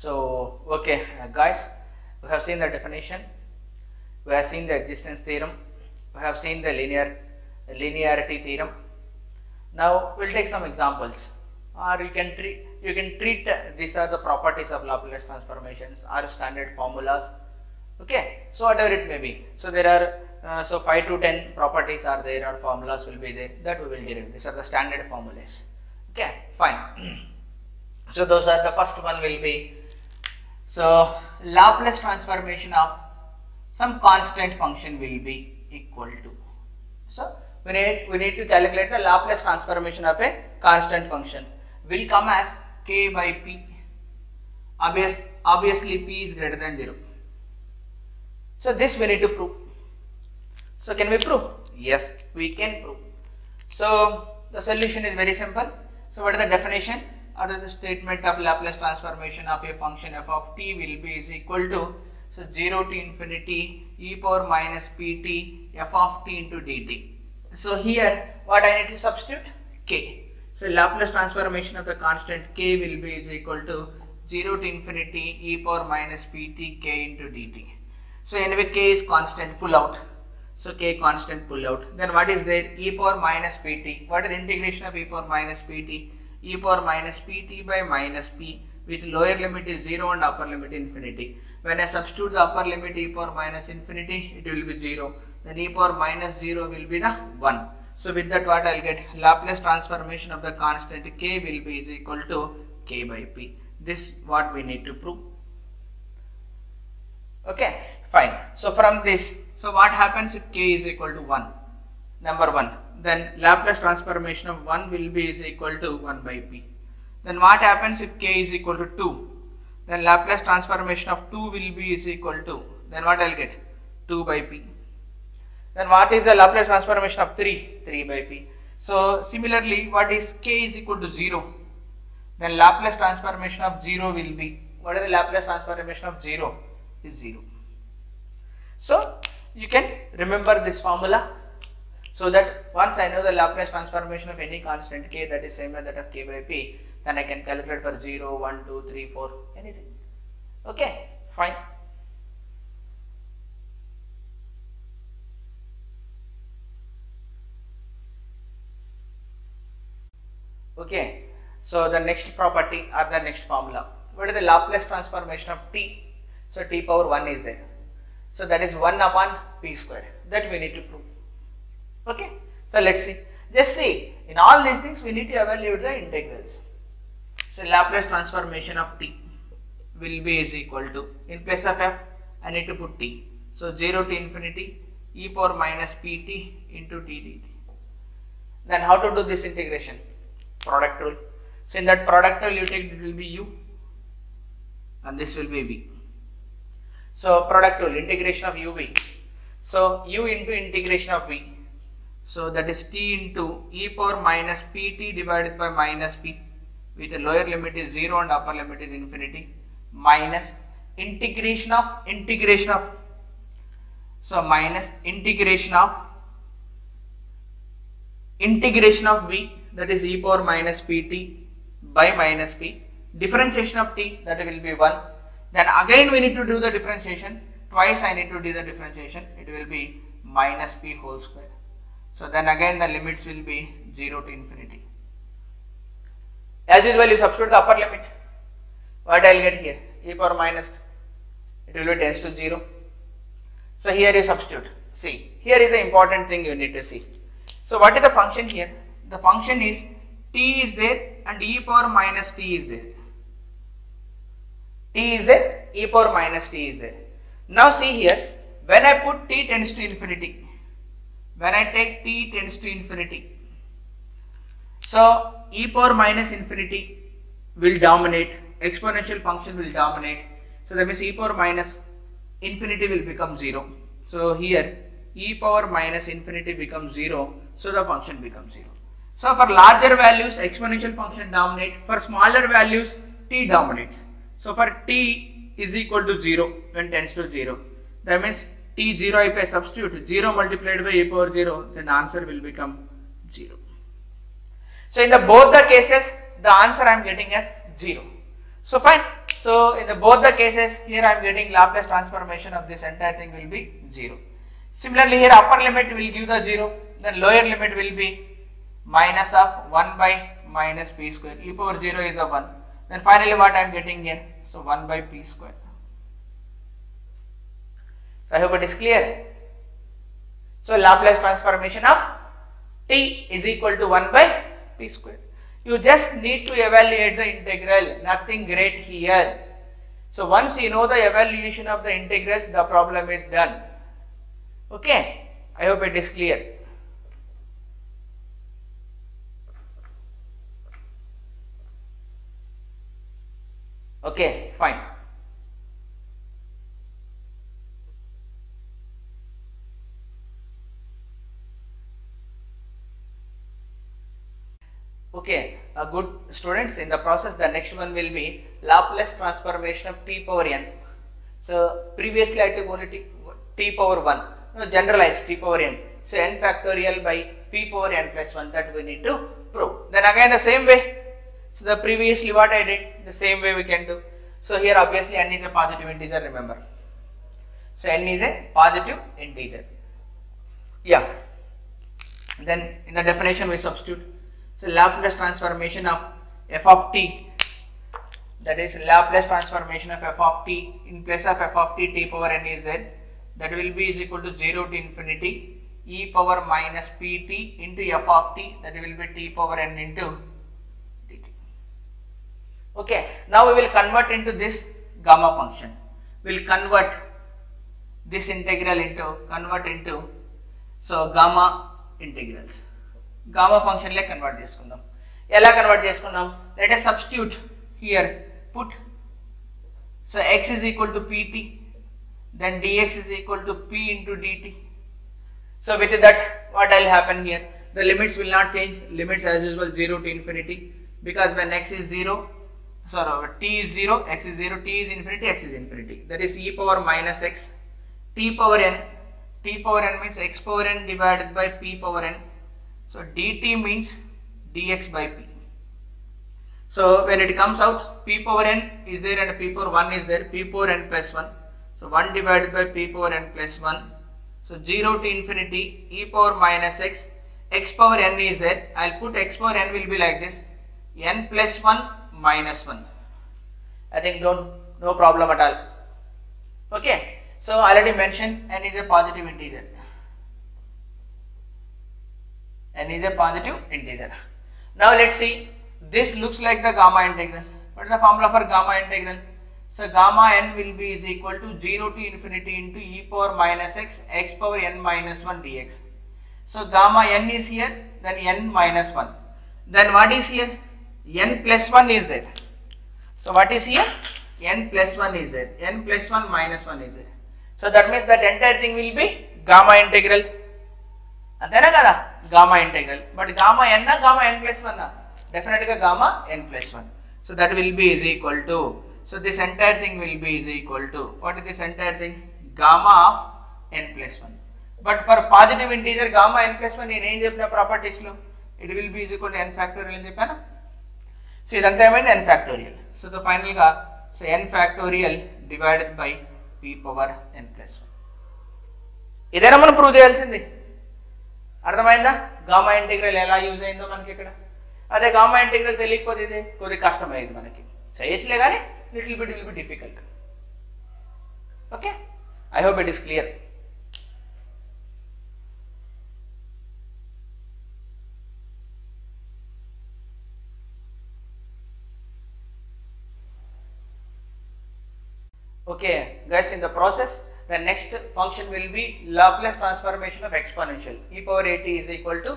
So, okay, guys, we have seen the definition, we have seen the existence theorem, we have seen the linearity theorem. Now we'll take some examples, or you can treat these are the properties of Laplace transformations or standard formulas. Okay, so whatever it may be. So there are so 5 to 10 properties are there, or formulas will be there, that we will derive. These are the standard formulas. Okay, fine. So those are the first one will be, so Laplace transformation of some constant function will be equal to. So we need to calculate the Laplace transformation of a constant function. Will come as k by p. Obviously p is greater than 0. So this we need to prove. So can we prove? Yes, we can prove. So the solution is very simple. So what is the definition or the statement of Laplace transformation of a function f of t will be is equal to, so 0 to infinity e power minus pt f of t into dt. So here what I need to substitute? K. So Laplace transformation of the constant k will be is equal to 0 to infinity e power minus pt k into dt. So anyway k is constant, pull out. So k constant, pull out. Then what is there? E power minus pt. What is the integration of e power minus pt? E power minus pt by minus p, with lower limit is 0 and upper limit infinity. When I substitute the upper limit e power minus infinity, it will be 0. Then e power minus 0 will be the 1. So with that what I will get? Laplace transformation of the constant k will be is equal to k by p. This what we need to prove. Okay, fine. So from this, so what happens if k is equal to 1? Number 1. Then Laplace transformation of 1 will be is equal to 1 by p. Then what happens if k is equal to 2? Then Laplace transformation of 2 will be is equal to, then what I will get? 2 by p. Then what is the Laplace transformation of 3? 3 by p. So similarly, what is k is equal to 0? Then Laplace transformation of 0 will be, what is the Laplace transformation of 0? Is 0. So you can remember this formula, so that once I know the Laplace transformation of any constant k that is same as that of k by p, then I can calculate for 0, 1, 2, 3, 4, anything. Okay, fine. Okay, so the next property or the next formula. What is the Laplace transformation of t? So t power 1 is there. So that is 1 upon p square. That we need to prove. Okay, so let's see. Just see, in all these things we need to evaluate the integrals. So Laplace transformation of t will be is equal to, in place of f I need to put t. So 0 to infinity e power minus pt into t dt. Then how to do this integration? Product rule. So in that product rule you take, it will be u and this will be v. So product rule, integration of uv. So u into integration of v. So that is t into e power minus pt divided by minus p, with the lower limit is 0 and upper limit is infinity, minus integration of so minus integration of v, that is e power minus pt by minus p, differentiation of t, that will be 1. Then again we need to do the differentiation, twice I need to do the differentiation, it will be minus p whole square. So then again the limits will be 0 to infinity. As usual you substitute the upper limit. What I will get here? E power minus, it will be tends to 0. So here you substitute. See, here is the important thing you need to see. So what is the function here? The function is t is there and e power minus t is there. T is there, e power minus t is there. Now see here, when I put t tends to infinity, when I take t tends to infinity, so e power minus infinity will dominate, exponential function will dominate. So that means e power minus infinity will become 0. So here e power minus infinity becomes 0, so the function becomes 0. So for larger values exponential function dominate, for smaller values t dominates. So for t is equal to 0 when tends to 0, that means t0 if I substitute 0 multiplied by e power 0, then the answer will become 0. So in both the cases the answer I am getting as 0. So fine. So in both the cases, here I am getting Laplace transformation of this entire thing will be 0. Similarly, here upper limit will give the 0, then lower limit will be minus of 1 by minus p square. E power 0 is the 1. Then finally what I am getting here? So 1 by p square. So I hope it is clear. So Laplace transformation of t is equal to 1 by p square. You just need to evaluate the integral, nothing great here. So once you know the evaluation of the integrals, the problem is done. Okay, I hope it is clear. Okay, fine. Okay, good students, in the process the next one will be Laplace transformation of t power n. So previously I took only t power 1, no, generalized t power n. So n factorial by p power n plus 1, that we need to prove. Then again the same way. So the previously what I did, the same way we can do. So here obviously n is a positive integer, remember. So n is a positive integer. Yeah. Then in the definition we substitute. So Laplace transformation of f of t, that is Laplace transformation of f of t, in place of f of t, t power n is there, that will be is equal to 0 to infinity e power minus pt into f of t, that will be t power n into dt. Okay, now we will convert into this gamma function. We will convert this integral into, so gamma integrals. Gamma function like convert cheskundam. Ela convert cheskundam? Let us substitute here. Put, so x is equal to pt, then dx is equal to p into dt. So with that, what will happen here? The limits will not change. Limits as usual 0 to infinity, because when x is 0, sorry, t is 0, x is 0, t is infinity, x is infinity. That is e power minus x, t power n. T power n means x power n divided by p power n. So dt means dx by p. So when it comes out, p power n is there and p power 1 is there, p power n plus 1. So 1 divided by p power n plus 1. So 0 to infinity e power minus x, x power n is there. I will put x power n will be like this, n plus 1 minus 1. I think no problem at all. Okay, so already mentioned n is a positive integer. N is a positive integer. Now let's see, this looks like the gamma integral. What is the formula for gamma integral? So gamma n will be is equal to 0 to infinity into e power minus x, x power n minus 1 dx. So gamma n is here, then n minus 1. Then what is here? N plus 1 is there. So what is here? N plus 1 is there. N plus 1 minus 1 is there. So that means that entire thing will be gamma integral. Antena kada? Gamma integral. But gamma n na gamma n plus 1 na? Definitely gamma n plus 1. So that will be is equal to, so this entire thing will be is equal to, what is this entire thing? Gamma of n plus 1. But for positive integer gamma n plus 1 in any properties lo, it will be is equal to n factorial in cheppana. So idantha emaindi n factorial. So the final ga, so n factorial divided by p power n plus 1. ఇదేనా మనం prove చేయాల్సింది. అర్థమైందా? Gamma integral ఎలా use అయిందో మనకి ఇక్కడ. అదే gamma integral తెలియకపోతే ఇది కొద్దిగా కష్టమైంది మనకి. చేయొచ్చులే కానీ little bit will be difficult. Okay, I hope it is clear. Okay guys, in the process the next function will be Laplace transformation of exponential. E power at is equal to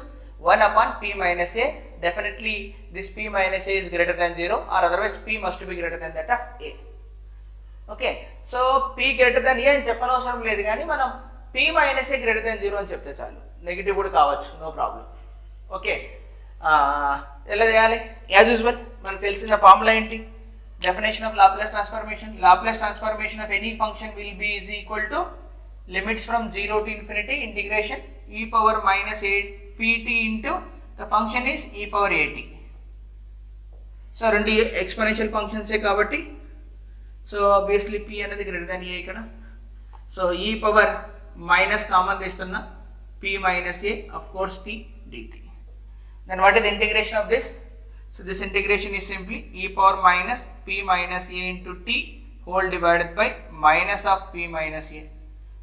1 upon p minus a. Definitely this p minus a is greater than 0, or otherwise p must be greater than that of a. Okay, so p greater than a అని చెప్పనవసరం లేదు, కానీ మనం p minus a greater than 0 అని చెప్తే చాలు. Negative కూడా కావచ్చు, నో ప్రాబ్లం. ఓకే, ఎలా చేయాలి? యాజ్ యూజువల్ మనకు తెలిసిన ఫార్ములా ఏంటి? Definition of Laplace transformation. Laplace transformation of any function will be is equal to limits from 0 to infinity integration e power minus a pt into the function is e power at. So rendu exponential functions e kabatti so obviously p అనేది greater than a ఇక్కడ. So e power minus common తీస్తున్నా p minus a, of course t dt. Then what is the integration of this? So this integration is simply e power minus p minus a into t whole divided by minus of p minus a.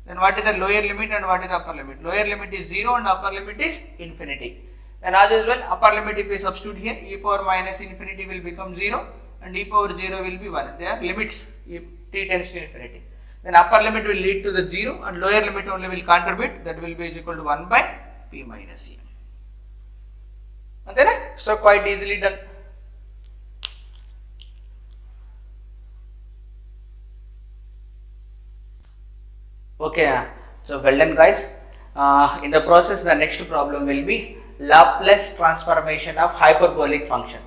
Then what is the lower limit and what is the upper limit? Lower limit is 0 and upper limit is infinity. And as usual, upper limit if we substitute here, e power minus infinity will become 0 and e power 0 will be 1. They are limits if t tends to infinity. Then upper limit will lead to the 0 and lower limit only will contribute, that will be is equal to 1 by p minus a. Okay, so quite easily done. Okay, so well done guys. In the process, the next problem will be Laplace transformation of hyperbolic function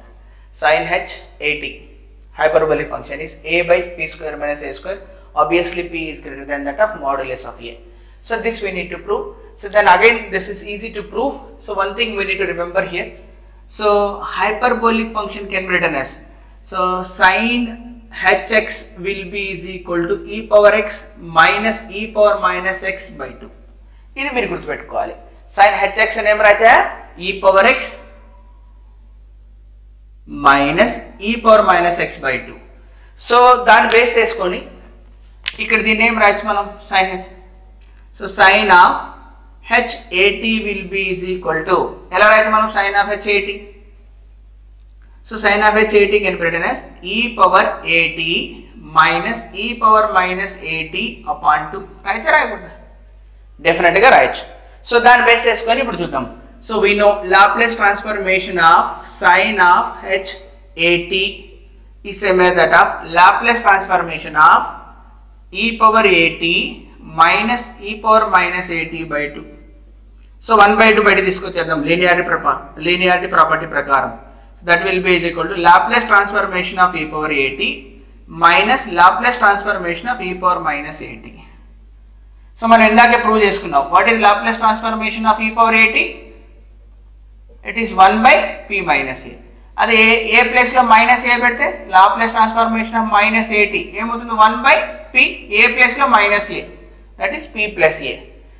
sin h at. Hyperbolic function is a by p square minus a square. Obviously p is greater than that of modulus of a. So this we need to prove. So then again this is easy to prove. So one thing we need to remember here. So hyperbolic function can be written as, so sin hx will be is equal to e power x minus e power minus x by 2. ఇది మీరు గుర్తుపెట్టుకోవాలి. sin hx అని ఏం Racha, e power x minus e power minus x by 2. So దాన్ని base చేసుకొని ఇక్కడ దీన్ని ఏం రాయొచ్చు మనం, sin h. So sin of h at will be is equal to, ఎలా రాయొచ్చు మనం sin of h at? So sin of h at can be written as e power at minus e power minus at upon 2. రాయొచ్చా రాయకూడదా? Definite గా రాయొచ్చు. So దాన్ని base చేసుకొని ఇప్పుడు చూద్దాం. So we know Laplace transformation of sin of h at is a method of Laplace transformation of e power at minus e power minus at by 2. So 1 by 2 బయట తీసుకొచ్చేద్దాం linearity property ప్రకారం. So that will be is equal to Laplace transformation of e power at minus Laplace transformation of e power minus at. So మనం ఇందాకే prove చేసుకున్నాం. What is Laplace transformation of e power at? It is 1 by p minus a. అదే ఏ place లో minus ఏ పెడితే Laplace transformation of minus at ఏమవుతుంది, 1 by p, A place లో minus A, that is p plus a.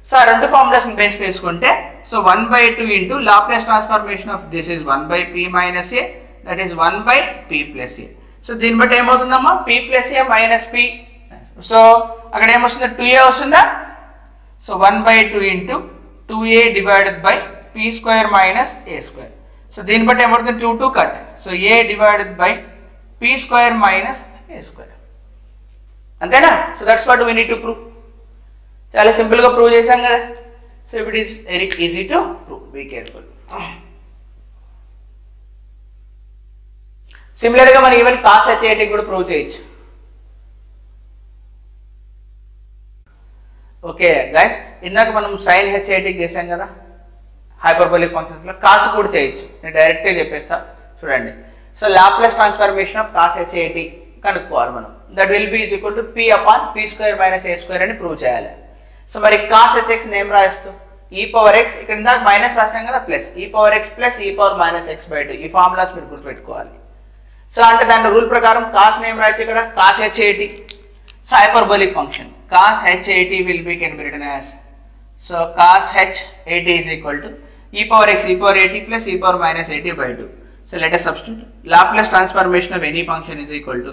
So ఆ రెండు formulas base చేసుకుంటే, so 1 by 2 into Laplace transformation of this is 1 by p minus a, that is 1 by p plus a. So దీన్ని బట్టి ఏమవుతుందమ్మా, p plus a minus p. So అక్కడ ఏమొస్తుంది, 2a వస్తుందా? So 1 by 2 into 2a divided by p square minus a square. So దీన్ని బట్టి ఏమవుతుంది, 2 2 cut. So a divided by p square minus a square. అంతేనా? So that's what we need to prove. చాలా సింపుల్ గా ప్రూవ్ చేశాం కదా. So it is very easy to prove, be careful. Similar గా మనం ఈవెన్ కాస్ h at కూడా prove చేయొచ్చు. ఓకే గైస్, ఇందాక మనం sin h at చేసాం కదా హైపర్బోలిక్ ఫంక్షన్స్ లో, కాస్ కూడా చేయొచ్చు. నేను డైరెక్ట్ గా చెప్పేస్తా చూడండి. So Laplace transformation of cos h at కనుక్కోవాలి మనం. That will be is equal to p upon p square minus a square అని ప్రూవ్ చేయాలి. సో మరి cos hx నేమ్ రాయిస్తూ e పవర్ x, ఇక్కడ ఇందాక మైనస్ రాసినాం కదా, plus e power x plus e power minus x by 2. ఈ ఫార్ములాస్ మీరు గుర్తుపెట్టుకోవాలి. సో అంటే దాని రూల్ ప్రకారం కాస్ నేమ్ రాయొచ్చు ఇక్కడ, cos h at. So hyperbolic function cos h at will be can be written as, so cos h at is equal to e power x e power at plus e power minus at by 2. So let us substitute. Laplace transformation of any function is equal to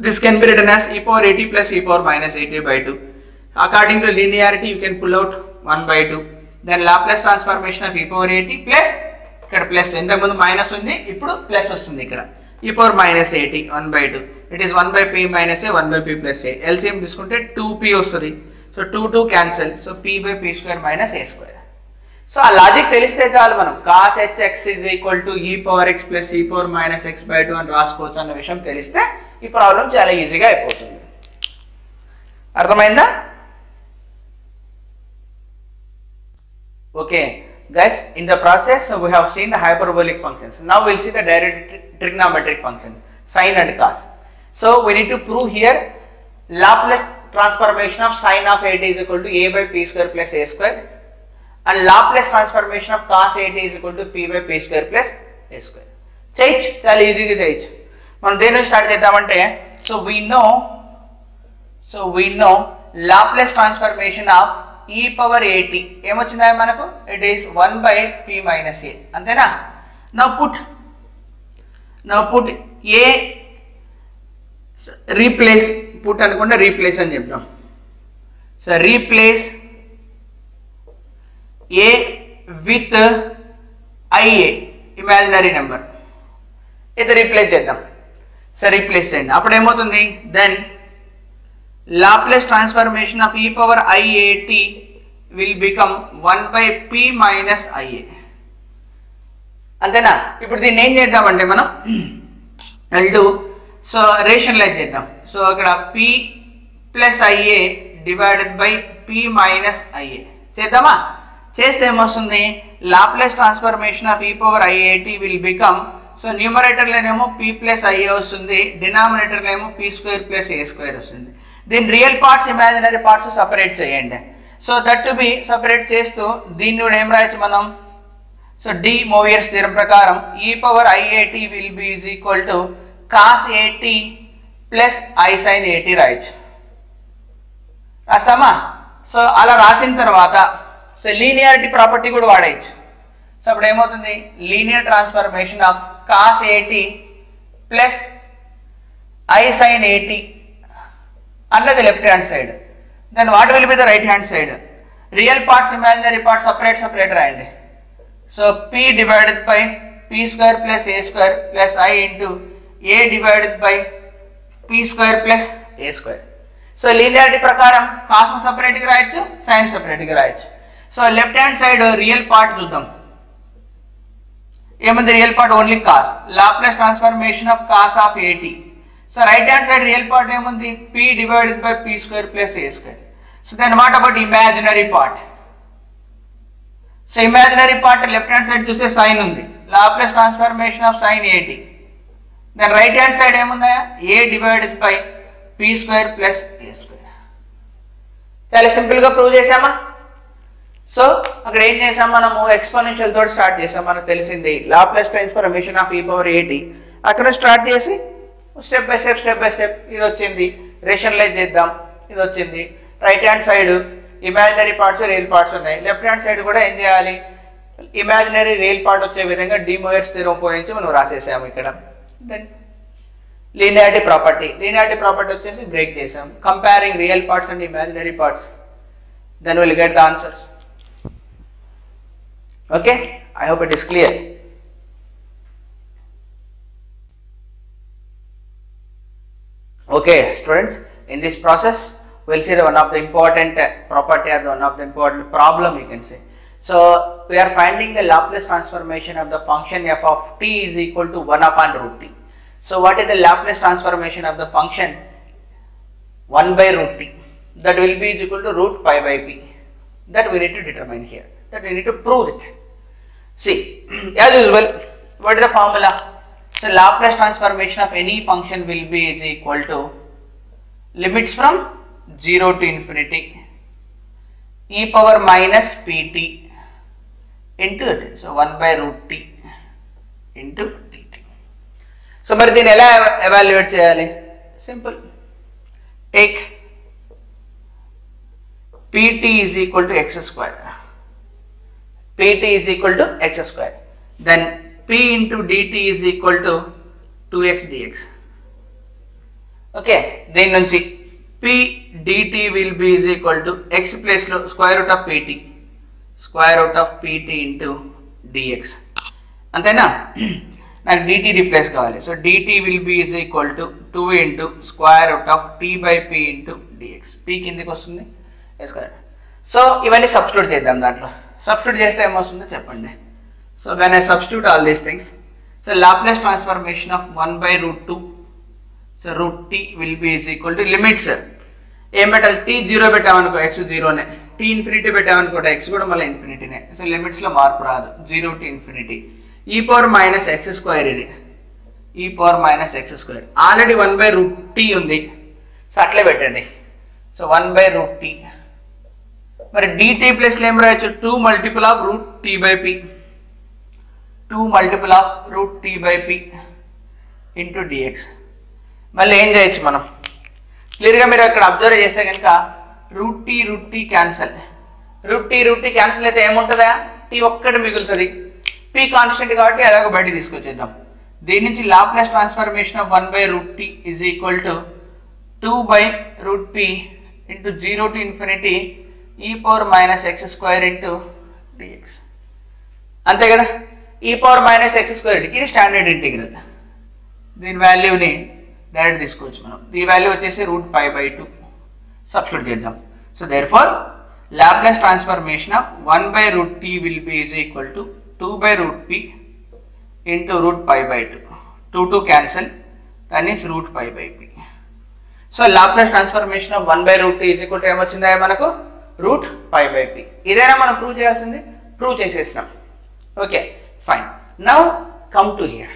this can be written as e power at plus e power minus at by 2. According to linearity you can pull out 1 by 2. Then Laplace transformation of e power at plus, ఇక్కడ plus, ఇంతకు ముందు minus ఉంది, ఇప్పుడు plus వస్తుంది ఇక్కడ, e power minus at 1 by 2. It is 1 by p minus a, 1 by p plus a. LCM తీసుకుంటే 2p వస్తుంది. So 2 2 cancel. So p by p square minus a square. So ఆ logic తెలిస్తే చాలు, మనం cos hx is equal to e power x plus e power minus x by 2 అని రాసుకోవచ్చు అన్న విషయం తెలిస్తే ఈ ప్రాబ్లం చాలా ఈజీగా అయిపోతుంది. అర్థమైందా? Okay guys, in the process we have seen the hyperbolic functions. Now we'll see the direct trigonometric function sin and cos. So we need to prove here Laplace transformation of sin of at is equal to a by p square plus a square, and Laplace transformation of cos at is equal to p by p square plus a square. చేయొచ్చు, చాలా ఈజీగా చేయొచ్చు. మనం దేని నుంచి start చేద్దామంటే so we know Laplace transformation of e power at ఏమొచ్చిందా మనకు, it is 1 by p minus a అంతేనా. now put a replace put అనుకుంటే replace అని చెప్తాం. so replace a with ia imaginary number ఇది రీప్లేస్ చేద్దాం. సో రీప్లేస్ చేయండి, అప్పుడు ఏమవుతుంది, then Laplace transformation of e power iat will become 1 by p minus ia అంతేనా. ఇప్పుడు దీన్ని ఏం చేద్దామంటే మనం సో రేషనలైజ్ చేద్దాం. సో అక్కడ p plus ia divided by p minus ia చేద్దామా. చేస్తే ఏమొస్తుంది, Laplace transformation of e power iat will become, so numerator లోనేమో p ప్లస్ ia వస్తుంది, డినామినేటర్ లో ఏమో p square plus a square వస్తుంది. దీని real parts imaginary parts separate చేయండి. So that to be separate చేస్తూ దీన్ని కూడా ఏం రాయొచ్చు మనం, సో డి మోవియర్స్ థియరం ప్రకారం e power iat will be is equal to cos at plus i sin at రాయొచ్చు. రాస్తామా. సో అలా రాసిన తర్వాత సో లీనియారిటీ ప్రాపర్టీ కూడా వాడేయచ్చు. సో అప్పుడు ఏమవుతుంది, linear transformation of cos at plus i sin at under the left hand side, then what will be the right hand side, real parts imaginary parts separate రాయండి. so p divided by p square plus a square plus I into a divided by p square plus a square. so linearity ప్రకారం cos separate గా రాయొచ్చు, sin separate గా రాయొచ్చు. so left hand side real part చూద్దాం. ఏముంది, real part only cos, Laplace transformation of cos of at. so right hand side real part ఏముంది, p divided by p square plus a square. so then what about imaginary part? so imaginary part left hand side చూస్తే sin ఉంది, Laplace transformation of sin at. then right hand side ఏముందా, a divided by p square plus a square. చాలా సింపుల్ గా prove చేసామా. So అక్కడ ఏం చేసాం, మనము ఎక్స్పోనెన్షియల్ తోటి స్టార్ట్ చేసాం. మనకు తెలిసింది Laplace transformation of e power at. అక్కడ స్టార్ట్ చేసి స్టెప్ బై స్టెప్ ఇది వచ్చింది, రేషనలైజ్ చేద్దాం, ఇది వచ్చింది. Right hand side imaginary parts real parts ఉన్నాయి, లెఫ్ట్ హ్యాండ్ సైడ్ కూడా ఏం చేయాలి, ఇమాజినరీ రియల్ పార్ట్ వచ్చే విధంగా డి మోయర్స్ థియరం ఉపయోగించి మనం రాసేసాము ఇక్కడ. దెన్ లీనియారిటీ ప్రాపర్టీ వచ్చేసి బ్రేక్ చేసాం, comparing real parts and imaginary parts, then will get the answers. Okay, I hope it is clear. Okay students, in this process we will see the one of the important property or one of the important problem you can say. So we are finding the Laplace transformation of the function f of t is equal to 1 upon root t. So what is the Laplace transformation of the function 1 by root t? That will be is equal to root pi by p. That we need to determine here, that we need to prove it. See, as usual, what is the formula? So Laplace transformation of any function will be is equal to limits from 0 to infinity e power minus pt into it. So 1 by root t into dt. So మరి దీన్ని ఎలా evaluate చేయాలి? Simple, take pt is equal to x square. pt is equal to x square. Then p into dt is equal to 2x dx. Okay, దీని నుంచి p dt will be is equal to x place లో square root of pt into dx. అంతేనా? నాకు dt replace కావాలి. So dt will be is equal to 2 into square root of t by p into dx. p కిందకి వస్తుంది square. So ఇవన్నీ substitute చేద్దాం. దాంట్లో substitute చేస్తే ఏమొస్తుందో చెప్పండి. So when I substitute all these things, so Laplace transformation of 1 by root 2, so root t will be is equal to limits. ఏం పెట్టాలి, t 0 పెట్టామనుకో x 0నే, t ఇన్ఫినిటీ పెట్టామనుకో x కూడా మళ్ళీ ఇన్ఫినిటీనే. సో లిమిట్స్ లో మార్పు రాదు, 0 to infinity e power minus x square. ఇది e power minus x square already 1 by root t ఉంది, సో అట్లే పెట్టండి. సో 1 by root t, మరి dt ప్లస్ లో ఏం రాయొచ్చు, 2 multiple of root t by p, 2 multiple of root t by p into dx. మళ్ళీ ఏం చేయొచ్చు మనం, క్లియర్గా మీరు ఇక్కడ అబ్జర్వ్ చేస్తే కనుక root T cancel, root T cancel అయితే ఏముంటుందా, టీ ఒక్కటి మిగులుతుంది, పీ కాన్స్టెంట్ కాబట్టి అలాగ బయటికి తీసుకొచ్చేద్దాం. దీని నుంచి Laplace transformation of 1/√t is equal to 2/√p into 0 to infinity e power minus x square into dx. అంతే కదా, e power minus x square ఇది స్టాండర్డ్ ఇంటిగ్రల్, దీని వాల్యూని డైరెక్ట్ తీసుకోవచ్చు మనం, ఈ వాల్యూ వచ్చేసి √π/2 సబ్స్టిట్యూట్ చేద్దాం. So therefore Laplace transformation of 1/√t will be is equal to 2/√p into √π/2. 2 cancel, that is √π/p. So Laplace transformation of 1/√t is equal to ఏమొచ్చిందా మనకు √π/p. ఇదేనా మనం ప్రూవ్ చేయాల్సింది, ప్రూవ్ చేసేసినాం. Okay fine. Now come to here.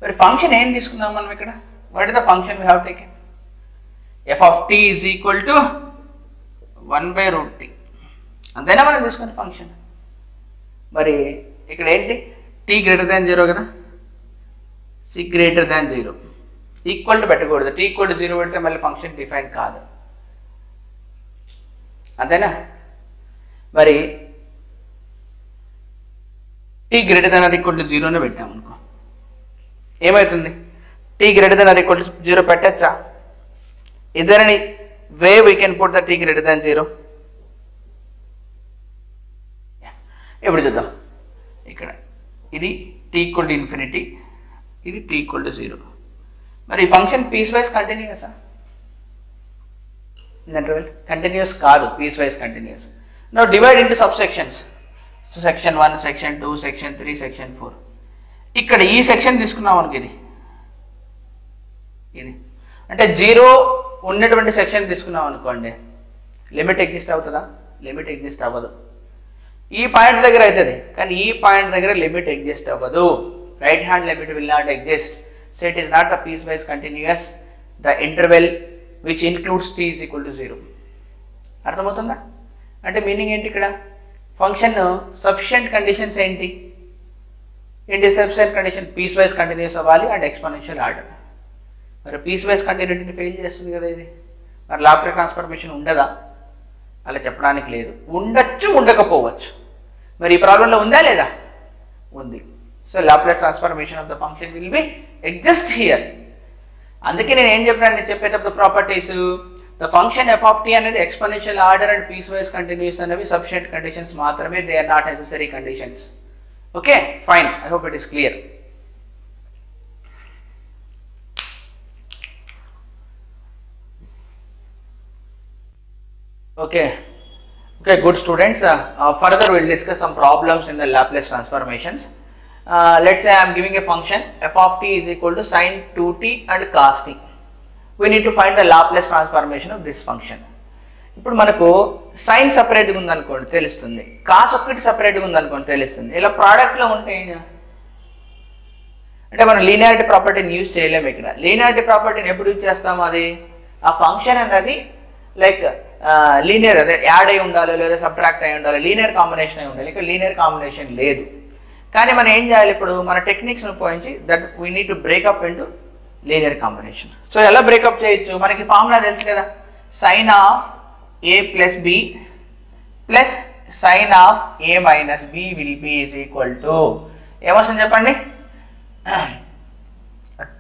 మరి function ఏం తీసుకుందాం మనం ఇక్కడ, what is the function we have taken, f of t is equal to 1/√t. అంతేనా మనం తీసుకున్న ఫంక్షన్. మరి ఇక్కడ ఏంటి, t greater than 0 కదా, c greater than 0, equal to పెట్టకూడదు, t equal to 0 పెడితే మళ్ళీ ఫంక్షన్ డిఫైన్ కాదు, అంతేనా. మరి t greater than or equal to 0 నే పెట్టాము అనుకో, ఏమవుతుంది, t greater than or equal to 0 పెట్టచ్చా, is there any way we can put the t greater than 0? ఇప్పుడు చూద్దాం, ఇక్కడ ఇది t equal to infinity, ఇది t equal to 0. మరి ఈ function piecewise continuous, continuous కాదు, piecewise continuous. Now divide into subsections, section 1, section 2, section 3, section 4. ఇక్కడ ఈ సెక్షన్ తీసుకున్నాం మనకి, ఇది అంటే 0 ఉన్నటువంటి సెక్షన్ తీసుకున్నాం అనుకోండి, లిమిట్ ఎగ్జిస్ట్ అవుతుందా, లిమిట్ ఎగ్జిస్ట్ అవ్వదు. ఈ పాయింట్ దగ్గర అవుతుంది, కానీ ఈ పాయింట్ దగ్గర లిమిట్ ఎగ్జిస్ట్ అవ్వదు, right hand limit will not exist. So it is not the piecewise continuous, the interval which includes t is equal to 0. అర్థమవుతుందా, అంటే మీనింగ్ ఏంటి, ఇక్కడ ఫంక్షన్ సఫిషియంట్ కండిషన్స్ ఏంటి, sufficient condition piecewise continuous అవ్వాలి and exponential order. మరి piecewise కంటిన్యూటీని fail చేస్తుంది కదా ఇది, మరి లాప్లాస్ ట్రాన్స్ఫర్మేషన్ ఉండదా, అలా చెప్పడానికి లేదు, ఉండొచ్చు ఉండకపోవచ్చు. మరి ఈ ప్రాబ్లంలో ఉందా లేదా, ఉంది. So Laplace transformation of the function will be exist here. అందుకే నేను ఏం చెప్పాను, నేను చెప్పేటప్పుడు properties, the function f of t అనేది exponential order and piecewise continuous అనేవి సఫిషియంట్ కండిషన్స్ మాత్రమే, they are not necessary conditions. Okay fine, I hope it is clear. Okay, good students. Further we'll discuss some problems in the Laplace transformations. Let's say I am giving a function f of t is equal to sin 2t and cos t. We need to find the Laplace transformation of this function. ఇప్పుడు మనకు sign సపరేట్గా ఉందనుకోండి తెలుస్తుంది, cos ఒక్కటి సపరేట్గా ఉందనుకోండి తెలుస్తుంది. ఇలా ప్రోడక్ట్లో ఉంటే అంటే మనం లీనియారిటీ ప్రాపర్టీని యూజ్ చేయలేము. ఇక్కడ లీనియారిటీ ప్రాపర్టీని ఎప్పుడు యూజ్ చేస్తాము, అది ఆ ఫంక్షన్ అనేది లైక్ లీనియర్, అదే యాడ్ అయి ఉండాలి లేదా సబ్ట్రాక్ట్ అయి ఉండాలి, లీనియర్ కాంబినేషన్ అయి ఉండాలి. ఇక్కడ లీనియర్ కాంబినేషన్ లేదు, కానీ మనం ఏం చేయాలి, ఇప్పుడు మన టెక్నిక్స్ ఉపయోగించి that we need to break up into linear combination. So ఎలా బ్రేకప్ చేయొచ్చు, మనకి ఫార్ములా తెలుసు కదా, sine of a plus b plus sin of a minus b will be is equal to ఏమొస్తుంది చెప్పండి,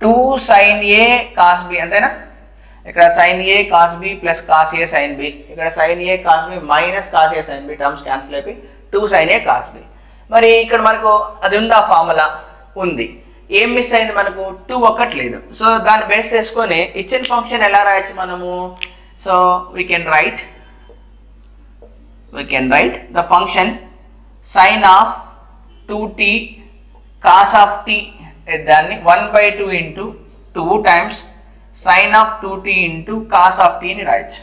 2 sin a cos b, అంతేనా. ఇక్కడ sin a cos b plus cos a sin b, ఇక్కడ sin a cos b minus cos a sin b, terms cancel అయిపోయి 2 sin a cos b. మరి ఇక్కడ మనకు అది ఉందా, ఫార్ములా ఉంది, ఏం మిస్ అయింది మనకు, 2 ఒక్కటి లేదు. సో దాన్ని బేస్ చేసుకొని ఇచ్చిన ఫంక్షన్ ఎలా రాయొచ్చు మనము, so we can write the function sin of 2t cos of t, దాన్ని 1/2 into 2 times sin of 2t into cos of t ని రాయొచ్చు.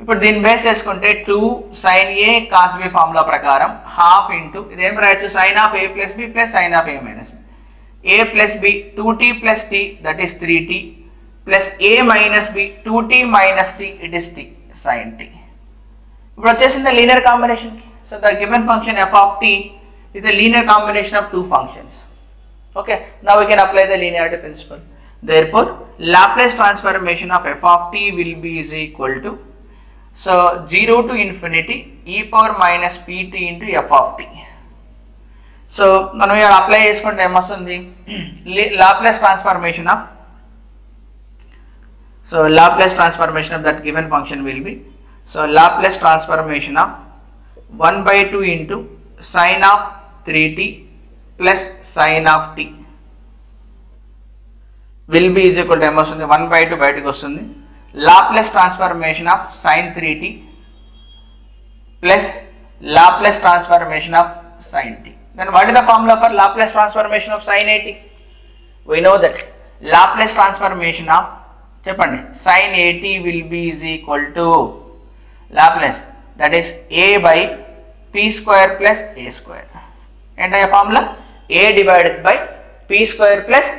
ఇప్పుడు దీన్ని బేస్ చేసుకుంటే 2 sin a cos b formula ప్రకారం హాఫ్ ఇంటూ ఇదేం రాయొచ్చు, sin of a plus b plus sin of a minus b, a plus b 2t plus t that is 3t plus a minus b 2t minus t, it is t sin t. ఇప్పుడు వచ్చేసింది linear combination కి. So the given function f of t is a linear combination of two functions. Okay, now we can apply the linearity principle. therefore Laplace transformation of f of t will be is equal to, so 0 to infinity e power minus pt into f of t. So మనం ఇక్కడ apply చేసుకుంటే ఏమొస్తుంది, Laplace transformation of, so Laplace transformation of that given function will B, so Laplace transformation of 1/2 into sin of 3t plus sin of t will be is equal to ఏమొస్తుంది, 1/2 బయటకు వస్తుంది, Laplace transformation of sin 3t plus Laplace transformation of sin t. Then what is the formula for Laplace transformation of sin 80? We know that Laplace transformation of చెప్పండి sin 80 will be is equal to Laplace, that is a by p square plus a square. ఏంటయ్యా formula, a divided by p square plus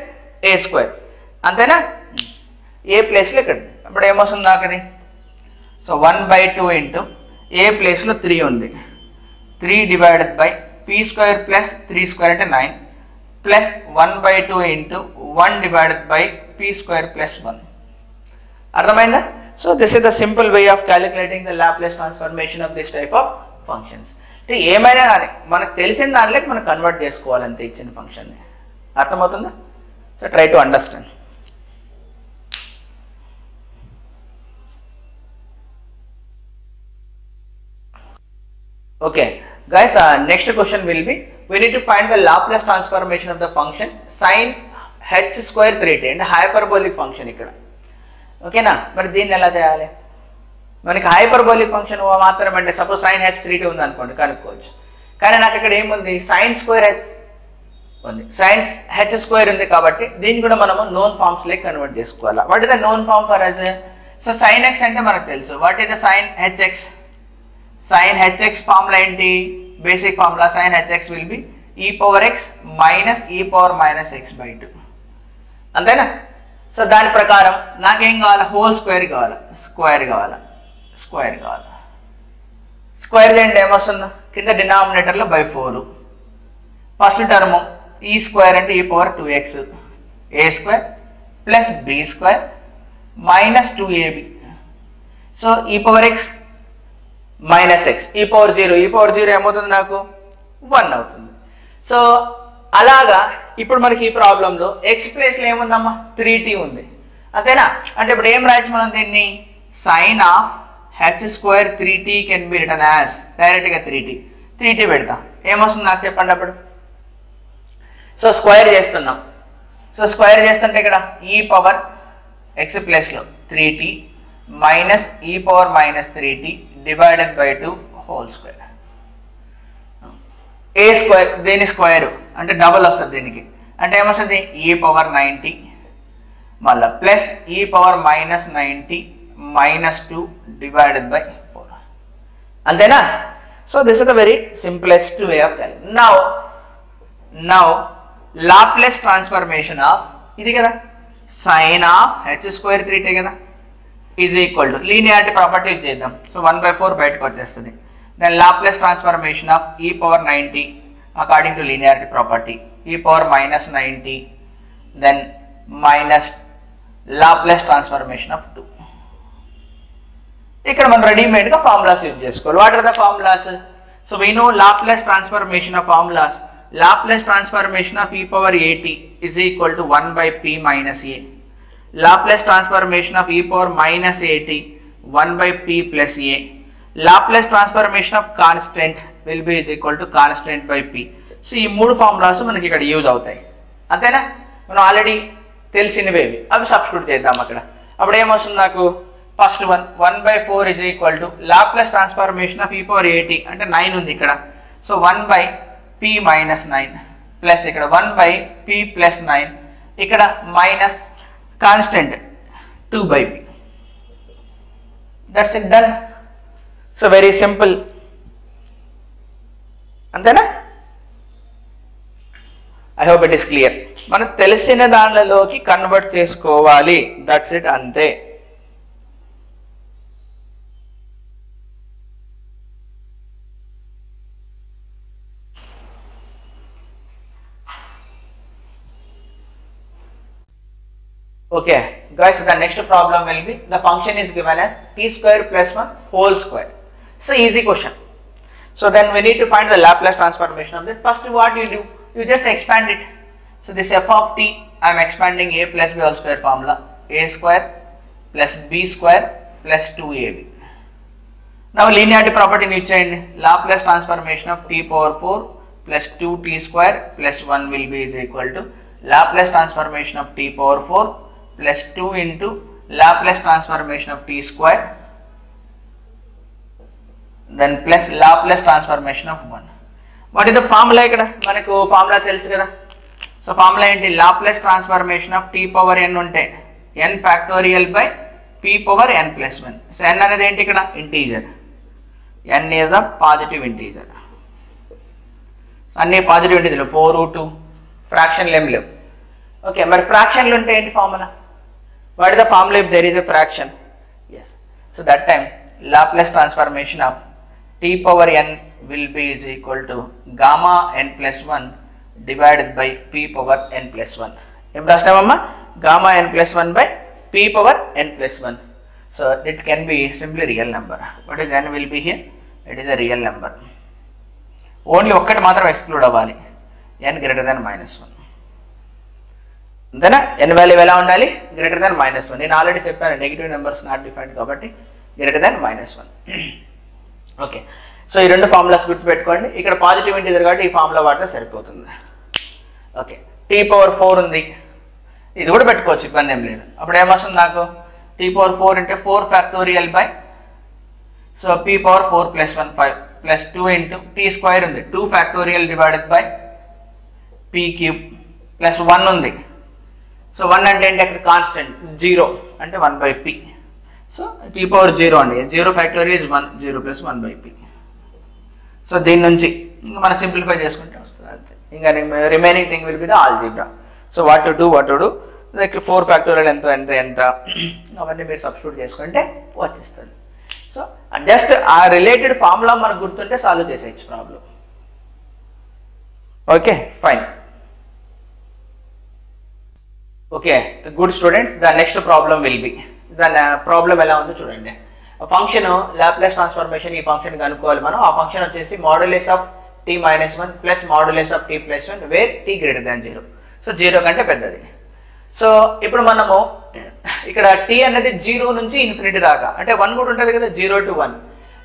a square. అంతేనా, a ప్లేస్లో ఇక్కడ ఇప్పుడు ఏమొస్తుంది నాకు ఇది, so 1/2 into a ప్లేస్లో 3 ఉంది, 3 divided by p square plus 3 square అంటే 9 plus 1/2 into 1 divided by p square plus 1. అర్థమైందా? So this is the simple way of calculating the Laplace transformation of this type of functions. అంటే ఏమైనా కానీ మనకు తెలిసిన దానిలోకి మనం కన్వర్ట్ చేసుకోవాలంటే ఇచ్చిన ఫంక్షన్ని. అర్థమవుతుందా? So try to understand. Okay guys, next question will be, we need to find the Laplace transformation of the function sin h square 3t and hyperbolic function ఇక్కడ. ఓకేనా, మరి దీన్ని ఎలా చేయాలి, మనకి హైపర్బోలిక్ ఫంక్షన్ మాత్రం అంటే సపోజ్ sin h 3t ఉంది అనుకోండి, కనుక్కోవచ్చు. కానీ నాకు ఇక్కడ ఏముంది, sin square h ఉంది, sin h square ఉంది, కాబట్టి దీన్ని కూడా మనము నోన్ ఫార్మ్స్ లైక్ కన్వర్ట్ చేసుకోవాలి. What is the known form for h? So sin x అంటే మనకు తెలుసు, what is the sin hx? sin hx formula ఏంటి, basic formula sin hx will be e power x minus e power minus x by 2. అంతేనా? So దాని ప్రకారం నాకేం కావాలి, whole square కావాలి, స్క్వేర్ కావాలి, స్క్వేర్ కావాలి. స్క్వేర్ చేయండి ఏమొస్తుంది, కింద డినామినేటర్లో బై 4, ఫస్ట్ టర్మ్ ఈ స్క్వేర్ అంటే e power 2x a square plus b square minus 2ab. So e power x minus X, ఈ పవర్ 0 ఏమవుతుంది నాకు 1 అవుతుంది. సో అలాగా ఇప్పుడు మనకి ఈ ప్రాబ్లంలో ఎక్స్ ప్లేస్లో ఏముందమ్మా, 3t ఉంది, అంతేనా? అంటే ఇప్పుడు ఏం రాయొచ్చు మనం దీన్ని, sine of h square 3t can be written as డైరెక్ట్గా 3t పెడతాం, ఏమొస్తుంది నాకు చెప్పండి అప్పుడు. సో స్క్వేర్ చేస్తున్నాం, సో స్క్వేర్ చేస్తుంటే ఇక్కడ ఈ పవర్ ఎక్స్ ప్లేస్లో 3t మైనస్ ఈ power minus 3t divided by 2 whole square. a square దీని స్క్వేర్ అంటే డబుల్ వస్తుంది, దీనికి అంటే ఏమొస్తుంది e పవర్ 90 మళ్ళా plus e power minus 90 minus 2 divided by 4. అంతేనా? So this is the very simplest way of calculation. Now Laplace transformation of ఇది కదా, sine of h square 3t కదా, is equal to linearity property use చేద్దాం. So 1/4 బయటకు వచ్చేస్తుంది. Then Laplace transformation of e power 90 according to linearity property, e power minus 90 then minus Laplace transformation of 2. ఇక్కడ మనం రెడీమేడ్గా formulas use చేసుకోవాలి. What are the formulas? So we know Laplace transformation of formulas. Laplace transformation of e power 80 is equal to 1/p minus a. Laplace transformation of e power minus 80 1/p plus a. Laplace transformation of constant will be is equal to constant by p. So ఈ మూడు formulas మనకి ఇక్కడ use అవుతాయి, అంతేనా? మనం already తెలిసినవి అవి substitute చేద్దాం అక్కడ. అప్పుడు ఏమొస్తుంది నాకు, first 1/4 is equal to Laplace transformation of e power 80 అంటే 9 ఉంది ఇక్కడ, సో 1/p minus 9 ప్లస్ ఇక్కడ 1/p plus 9 ఇక్కడ minus constant 2/p. That's it, done. So very simple, అంతేనా? I hope it is clear. మనకు తెలిసిన దానిలోకి కన్వర్ట్ చేసుకోవాలి, దట్స్ ఇట్, అంతే. Okay, guys, the next problem will be the function is given as t square plus 1 whole square. So easy question. So then we need to find the Laplace transformation of that. First, what you do, you just expand it. So this f of t, I am expanding a plus b whole square formula, a square plus b square plus 2ab. Now linearity property need change. Laplace transformation of t power 4 plus 2t square plus 1 will be is equal to Laplace transformation of t power 4 plus 2 into Laplace transformation of t square, then plus Laplace transformation of 1. What is the formula ikkada? Manaku formula telusu kada. So formula enti Laplace transformation of t power n unte n factorial by p power n plus 1. So n anedi enti ikkada integer. N is a positive integer. So anni positive integer 4 root 2 fraction lem lev. Okay, మరి fraction lu unte enti formula? What is the formula if there is a fraction? Yes. So that time Laplace transformation of t power n will be is equal to gamma n plus 1 divided by p power n plus 1. Em rasnamamma? Gamma n plus 1 by p power n plus 1. So it can be simply real number. What is n will be here? It is a real number. Only okkati matram exclude avvali. N greater than minus 1. Then n value ఎలా ఉండాలి? Greater than minus 1. నేను already చెప్పాను negative numbers not defined కాబట్టి greater than minus 1. Okay, so ఈ రెండు formulas గుర్తుపెట్టుకోండి. ఇక్కడ positive integer కాబట్టి ఈ ఫార్ములా వాడితే సరిపోతుంది. ఓకే, t పవర్ 4 ఉంది, ఇది కూడా పెట్టుకోవచ్చు, ఇబ్బంది ఏం లేదు. అప్పుడు ఏమొస్తుంది నాకు? t పవర్ 4 అంటే 4 factorial by, so p power 4 plus 1 5 plus 2 into t square ఉంది 2 factorial divided by p cube plus 1 ఉంది. సో 1 అంటే ఏంటి? అక్కడ కాన్స్టెంట్ 0 అంటే 1 by p. So t power 0 అండి, 0 factorial is 1, 0 plus 1 by p. So దీని నుంచి మనం సింప్లిఫై చేసుకుంటే వస్తుంది అంతే. ఇంకా remaining thing will be the algebra. So what to do like 4 factorial ఎంత అవన్నీ మీరు సబ్స్టిట్యూట్ చేసుకుంటే వచ్చేస్తుంది. సో జస్ట్ ఆ రిలేటెడ్ ఫార్ములా మనకు గుర్తుంటే సాల్వ్ చేసేయచ్చు problem. Okay, fine. Okay, good students, the next problem will be, దాని ప్రాబ్లం ఎలా ఉందో చూడండి. ఫంక్షన్ లాప్లేస్ ట్రాన్స్ఫర్మేషన్, ఈ ఫంక్షన్ కనుక్కోవాలి మనం. ఆ ఫంక్షన్ వచ్చేసి modulus of t minus 1 plus modulus of t plus 1 where t greater than 0. So 0 కంటే పెద్దది. సో ఇప్పుడు మనము ఇక్కడ t అనేది 0 నుంచి ఇన్ఫినిటీ దాకా, అంటే 1 కూడా ఉంటుంది కదా, 0 to 1.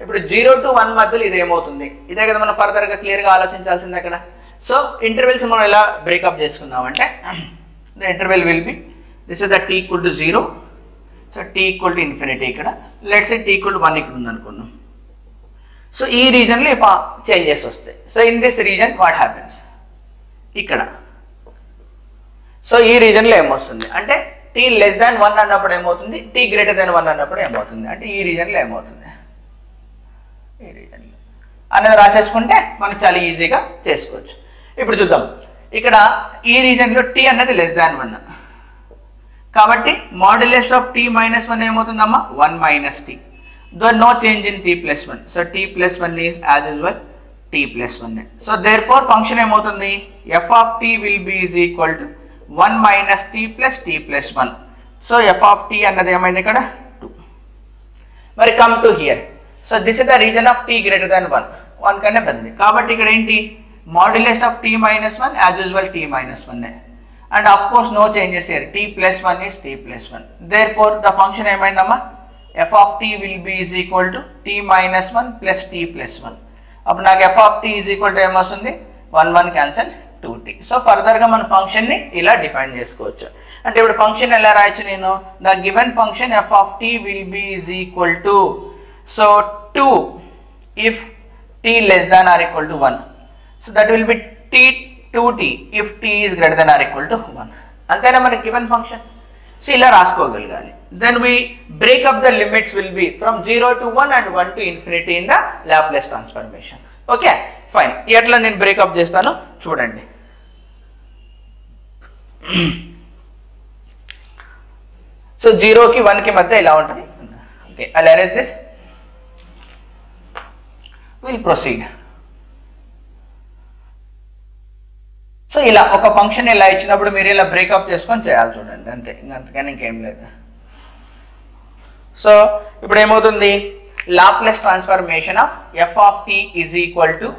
ఇప్పుడు 0 to 1 మధ్యలో ఇది ఏమవుతుంది? ఇదే కదా మనం ఫర్దర్ గా క్లియర్ గా ఆలోచించాల్సింది అక్కడ. సో ఇంటర్వెల్స్ మనం ఎలా బ్రేకప్ చేసుకుందాం అంటే, the interval will be, this is the t equal to 0, so t equal to infinity ikkada, let's say t equal to 1 ikkada undi anukunnam. So ee region lo changes vastayi. So in this region what happens ikkada, so ee region lo em vastundi ante t less than 1 annappudu em avutundi, t greater than 1 annappudu em avutundi, ante ee region lo em avutundi, ee region lo అనేది రాసేసుకుంటే మనం చాలా ఈజీగా చేసుకోవచ్చు. ఇప్పుడు చూద్దాం, ఇక్కడ ఈ reason లో t అన్నది లెస్ దాన్ 1 కాబట్టి మాడ్యులస్ ఆఫ్ t మైనస్ 1 ఏమవుతుందమ్మా? 1 minus t. Though no change in t plus 1. So t plus 1 is as usual t plus 1. So therefore function ఏమవుతుంది? f of t will be is equal to 1 minus t plus t plus 1. So f of t అన్నది ఏమైంది ఇక్కడ? 2. మరి come to here. So this is the reason of t greater దాన్ 1 కన్నా పెద్దది కాబట్టి ఇక్కడ ఏంటి? Modulus of t minus 1 as usual t minus 1, and of course no changes here, t plus 1 is t plus 1. Therefore the function emaindamma f of t will be is equal to t minus 1 plus t plus 1. appo నాకు f of t is equal to em vastundi 1 cancel 2t. so further ga మన function ని ఇలా define చేసుకోవచ్చు. అంటే ఇప్పుడు function ఎలా రాయొచ్చు నేను? the given function f of t will be is equal to, so 2 if t less than or equal to 1. So that will be t 2t if t is greater than or equal to 1. అంతేనా మనకి given function. So ఇలా రాసుకోగలగాలి. then we break up the limits will be from 0 to 1 and 1 to infinity in the Laplace transformation. Okay, fine. ఎట్లా నేను breakup చేస్తాను చూడండి. So 0 కి 1 కి మధ్య ఇలా ఉంటుంది. Okay, I'll arrange this. We'll proceed. So ఇలా ఒక ఫంక్షన్ ఇలా ఇచ్చినప్పుడు మీరు ఇలా బ్రేకప్ చేసుకొని చేయాలి చూడండి, అంతే, అంతకని ఇంకేం లేదు. సో ఇప్పుడు ఏమవుతుంది, Laplace transformation of f of t is equal to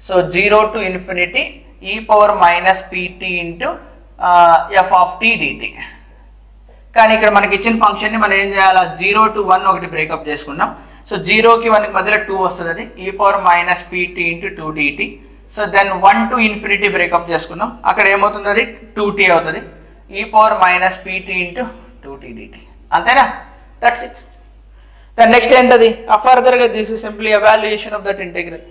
so 0 to infinity e power minus pt into f of t dt. కానీ ఇక్కడ మనకి ఇచ్చిన ఫంక్షన్ ని మనం ఏం చేయాలి, 0 to 1 ఒకటి బ్రేకప్ చేసుకున్నాం. సో 0 కి 1 కి మధ్యలో 2 వస్తుంది, అది e power minus pt into 2 dt. So then 1 to infinity break up చేసుకున్నాం, అక్కడ ఏమవుతుంది, అది 2t అవుతుంది, e power minus pt into 2t dt. అంతేనా, దట్స్ ఇట్. దెన్ నెక్స్ట్ ఏంటది, ఫర్దర్ గా this is simply evaluation of that integral.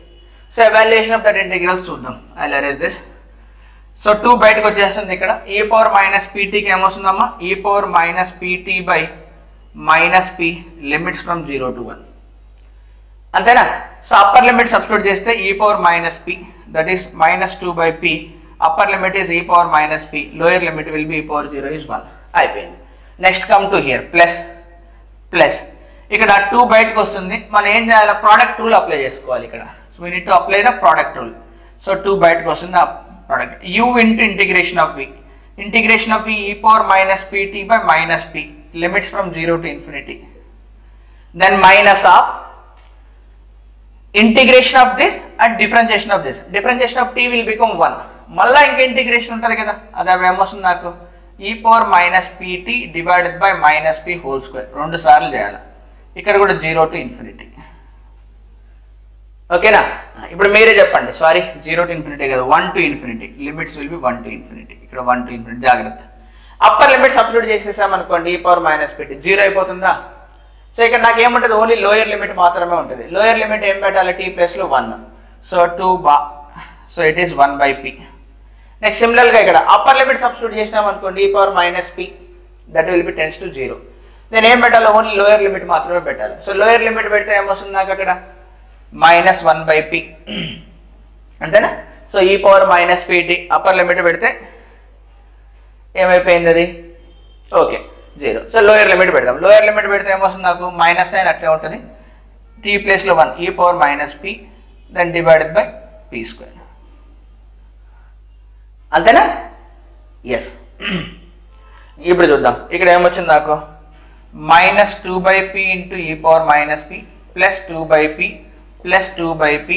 So evaluation of that integrals చూద్దాం. I will arrange this. So 2 బయటకు వచ్చేస్తుంది, ఇక్కడ e పవర్ మైనస్ ptకి ఏమొస్తుందమ్మా, e power minus pt by minus p limits from 0 to 1. అంతేనా. So upper limit substitute చేస్తే e power minus p, that is minus 2 by p, upper limit is e power minus p, lower limit will be e power 0 is 1. అయిపోయింది. Next come to here, plus plus ఇక్కడ 2 బయటకు వస్తుంది, మనం ఏం చేయాలి, product rule apply చేసుకోవాలి ఇక్కడ. So we need to apply the product rule. So 2 బయటకు వస్తుంది, product u into integration of v, integration of v e power minus pt by minus p limits from 0 to infinity, then minus of integration of this and differentiation of this, differentiation of t will become 1, మళ్ళా ఇంకా integration ఉంటుంది కదా, అది ఏమొస్తుంది నాకు, e power minus pt divided by minus p whole square, 2 సార్లు చేయాలి, ఇక్కడ కూడా 0 to infinity. ఓకేనా. ఇప్పుడు మీరే చెప్పండి, సారీ 0 to infinity కదా, 1 to infinity, limits will be 1 to infinity, ఇక్కడ 1 to infinity, జాగ్రత్త. అప్పర్ లిమిట్ సబ్స్టిట్యూట్ చేసేసాం అనుకోండి, e పవర్ మైనస్ pt 0 అయిపోతుందా. సో ఇక్కడ నాకు ఏముంటుంది, ఓన్లీ లోయర్ లిమిట్ మాత్రమే ఉంటుంది. లోయర్ లిమిట్ ఏం పెట్టాలి, t ప్లస్ లో 1, so 2 so it is 1 by p. Next similar గా ఇక్కడ అప్పర్ లిమిట్ సబ్స్టిట్యూట్ చేసినాం అనుకోండి, e power minus p, that will B tends to 0. నేను ఏం పెట్టాలి, ఓన్లీ లోయర్ లిమిట్ మాత్రమే పెట్టాలి. సో లోయర్ లిమిట్ పెడితే ఏమొస్తుంది నాకు అక్కడ, మైనస్ 1 బై p, అంతేనా. సో ఈ power minus pt upper limit పెడితే ఏమైపోయింది అది, ఓకే 0. సో లోయర్ లిమిట్ పెడదాం, లోయర్ లిమిట్ పెడితే ఏమొస్తుంది నాకు, మైనస్ సైన్ అట్లే ఉంటుంది, t ప్లేస్ లో 1 e power minus p then divided by p square, అంతేనా. ఎస్. ఇప్పుడు చూద్దాం, ఇక్కడ ఏమొచ్చింది నాకు, minus 2 by p into e power minus p plus 2 by p plus 2 by p